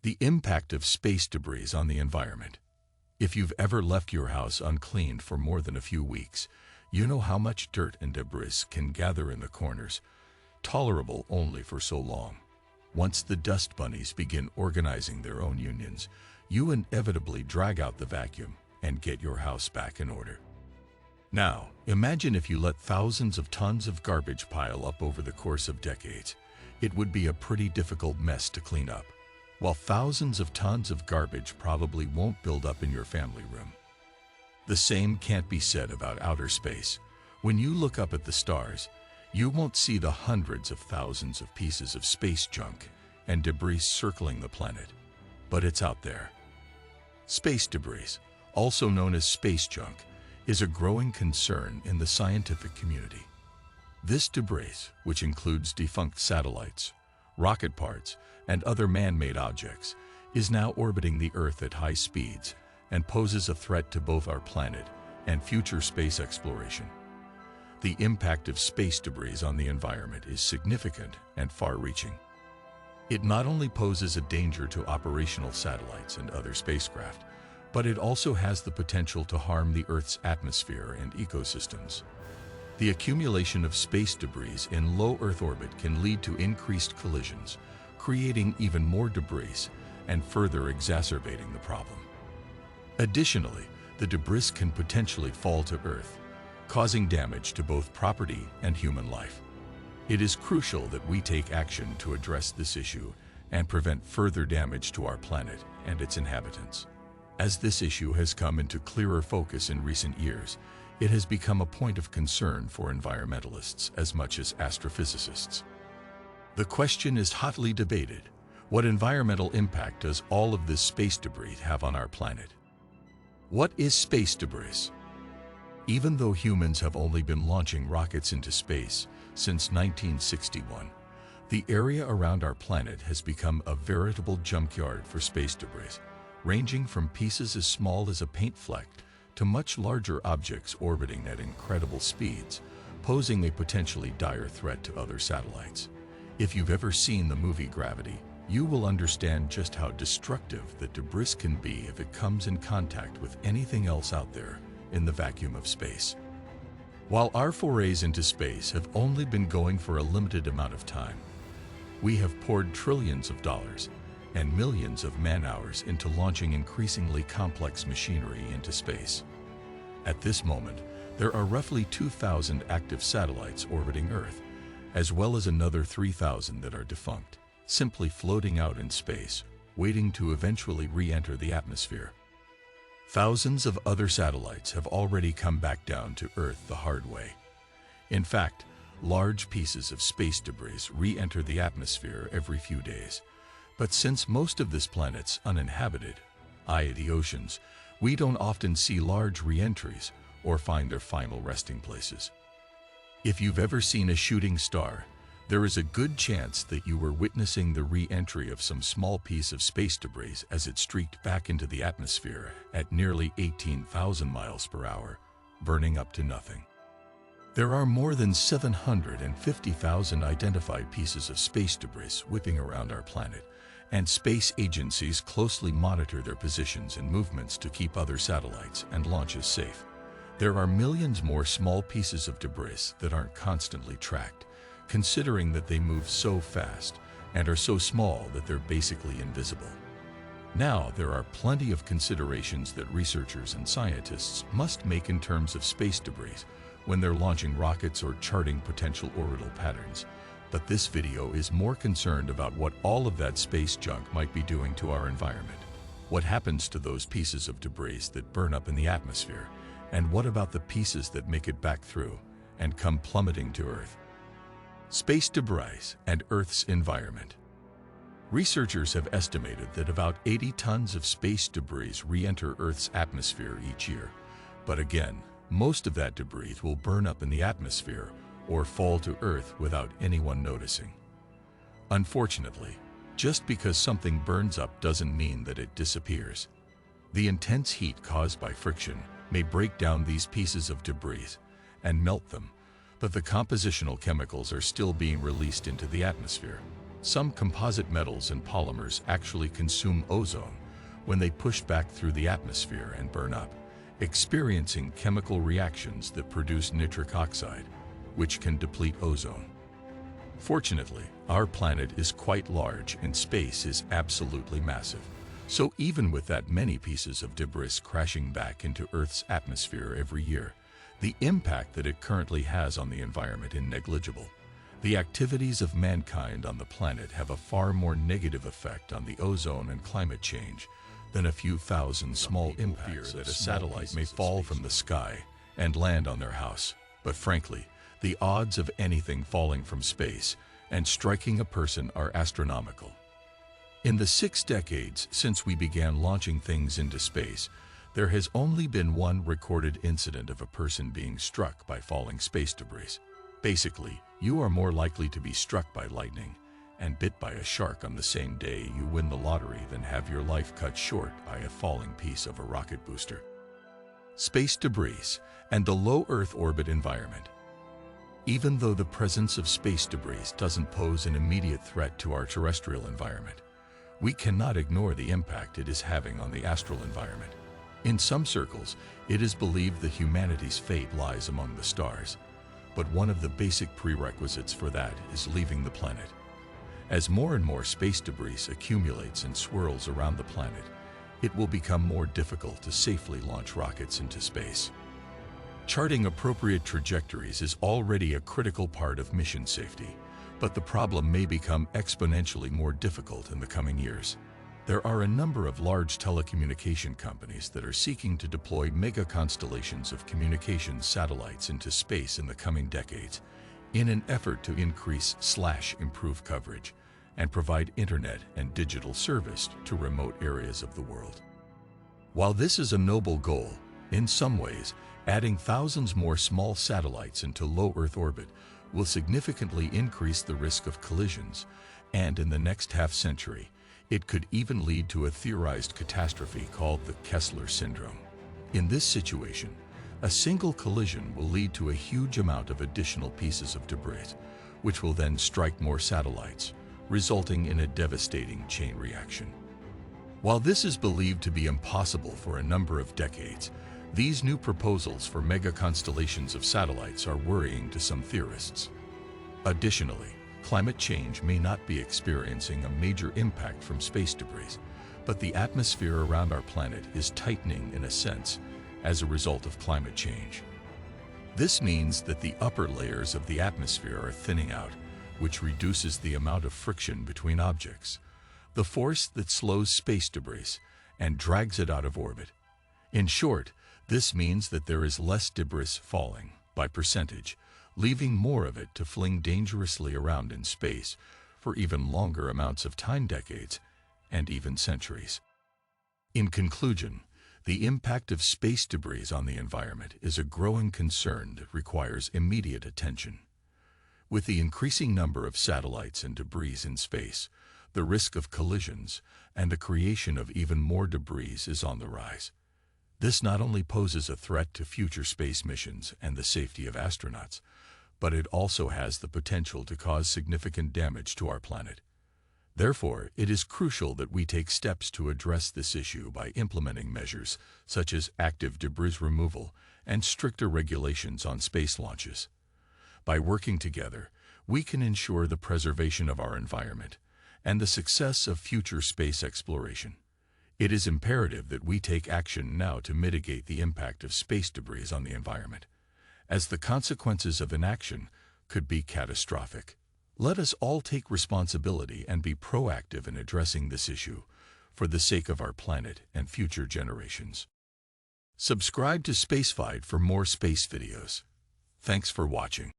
The impact of space debris on the environment. If you've ever left your house uncleaned for more than a few weeks, you know how much dirt and debris can gather in the corners, tolerable only for so long. Once the dust bunnies begin organizing their own unions, you inevitably drag out the vacuum and get your house back in order. Now, imagine if you let thousands of tons of garbage pile up over the course of decades. It would be a pretty difficult mess to clean up. While thousands of tons of garbage probably won't build up in your family room. The same can't be said about outer space. When you look up at the stars, you won't see the hundreds of thousands of pieces of space junk and debris circling the planet. But it's out there. Space debris, also known as space junk, is a growing concern in the scientific community. This debris, which includes defunct satellites, rocket parts, and other man-made objects, is now orbiting the Earth at high speeds and poses a threat to both our planet and future space exploration. The impact of space debris on the environment is significant and far-reaching. It not only poses a danger to operational satellites and other spacecraft, but it also has the potential to harm the Earth's atmosphere and ecosystems. The accumulation of space debris in low Earth orbit can lead to increased collisions, creating even more debris and further exacerbating the problem. Additionally, the debris can potentially fall to Earth, causing damage to both property and human life. It is crucial that we take action to address this issue and prevent further damage to our planet and its inhabitants. As this issue has come into clearer focus in recent years, it has become a point of concern for environmentalists as much as astrophysicists. The question is hotly debated: what environmental impact does all of this space debris have on our planet? What is space debris? Even though humans have only been launching rockets into space since 1961, the area around our planet has become a veritable junkyard for space debris, ranging from pieces as small as a paint fleck to much larger objects orbiting at incredible speeds, posing a potentially dire threat to other satellites. If you've ever seen the movie Gravity, you will understand just how destructive the debris can be if it comes in contact with anything else out there in the vacuum of space. While our forays into space have only been going for a limited amount of time, we have poured trillions of dollars and millions of man-hours into launching increasingly complex machinery into space. At this moment, there are roughly 2,000 active satellites orbiting Earth, as well as another 3,000 that are defunct, simply floating out in space, waiting to eventually re-enter the atmosphere. Thousands of other satellites have already come back down to Earth the hard way. In fact, large pieces of space debris re-enter the atmosphere every few days. But since most of this planet's uninhabited, i.e. the oceans, we don't often see large re-entries or find their final resting places. If you've ever seen a shooting star, there is a good chance that you were witnessing the re-entry of some small piece of space debris as it streaked back into the atmosphere at nearly 18,000 miles per hour, burning up to nothing. There are more than 750,000 identified pieces of space debris whipping around our planet, and space agencies closely monitor their positions and movements to keep other satellites and launches safe. There are millions more small pieces of debris that aren't constantly tracked, considering that they move so fast and are so small that they're basically invisible. Now, there are plenty of considerations that researchers and scientists must make in terms of space debris when they're launching rockets or charting potential orbital patterns. But this video is more concerned about what all of that space junk might be doing to our environment. What happens to those pieces of debris that burn up in the atmosphere? And what about the pieces that make it back through and come plummeting to Earth? Space debris and Earth's environment. Researchers have estimated that about 80 tons of space debris re-enter Earth's atmosphere each year. But again, most of that debris will burn up in the atmosphere or fall to Earth without anyone noticing. Unfortunately, just because something burns up doesn't mean that it disappears. The intense heat caused by friction may break down these pieces of debris and melt them, but the compositional chemicals are still being released into the atmosphere. Some composite metals and polymers actually consume ozone when they push back through the atmosphere and burn up, experiencing chemical reactions that produce nitric oxide, which can deplete ozone. Fortunately, our planet is quite large and space is absolutely massive. So even with that many pieces of debris crashing back into Earth's atmosphere every year, the impact that it currently has on the environment is negligible. The activities of mankind on the planet have a far more negative effect on the ozone and climate change than a few thousand small impacts that a satellite may fall from the sky and land on their house. But frankly, the odds of anything falling from space and striking a person are astronomical. In the 6 decades since we began launching things into space, there has only been one recorded incident of a person being struck by falling space debris. Basically, you are more likely to be struck by lightning and bit by a shark on the same day you win the lottery than have your life cut short by a falling piece of a rocket booster. Space debris and the low Earth orbit environment. Even though the presence of space debris doesn't pose an immediate threat to our terrestrial environment, we cannot ignore the impact it is having on the astral environment. In some circles, it is believed that humanity's fate lies among the stars, but one of the basic prerequisites for that is leaving the planet. As more and more space debris accumulates and swirls around the planet, it will become more difficult to safely launch rockets into space. Charting appropriate trajectories is already a critical part of mission safety, but the problem may become exponentially more difficult in the coming years. There are a number of large telecommunication companies that are seeking to deploy mega constellations of communications satellites into space in the coming decades in an effort to increase/improve coverage and provide internet and digital service to remote areas of the world. While this is a noble goal, in some ways, adding thousands more small satellites into low Earth orbit will significantly increase the risk of collisions, and in the next half-century, it could even lead to a theorized catastrophe called the Kessler syndrome. In this situation, a single collision will lead to a huge amount of additional pieces of debris, which will then strike more satellites, resulting in a devastating chain reaction. While this is believed to be impossible for a number of decades, these new proposals for mega constellations of satellites are worrying to some theorists. Additionally, climate change may not be experiencing a major impact from space debris, but the atmosphere around our planet is tightening in a sense as a result of climate change. This means that the upper layers of the atmosphere are thinning out, which reduces the amount of friction between objects, the force that slows space debris and drags it out of orbit. In short, this means that there is less debris falling, by percentage, leaving more of it to fling dangerously around in space for even longer amounts of time, decades, and even centuries. In conclusion, the impact of space debris on the environment is a growing concern that requires immediate attention. With the increasing number of satellites and debris in space, the risk of collisions and the creation of even more debris is on the rise. This not only poses a threat to future space missions and the safety of astronauts, but it also has the potential to cause significant damage to our planet. Therefore, it is crucial that we take steps to address this issue by implementing measures such as active debris removal and stricter regulations on space launches. By working together, we can ensure the preservation of our environment and the success of future space exploration. It is imperative that we take action now to mitigate the impact of space debris on the environment, as the consequences of inaction could be catastrophic. Let us all take responsibility and be proactive in addressing this issue for the sake of our planet and future generations. Subscribe to Spacefied for more space videos. Thanks for watching.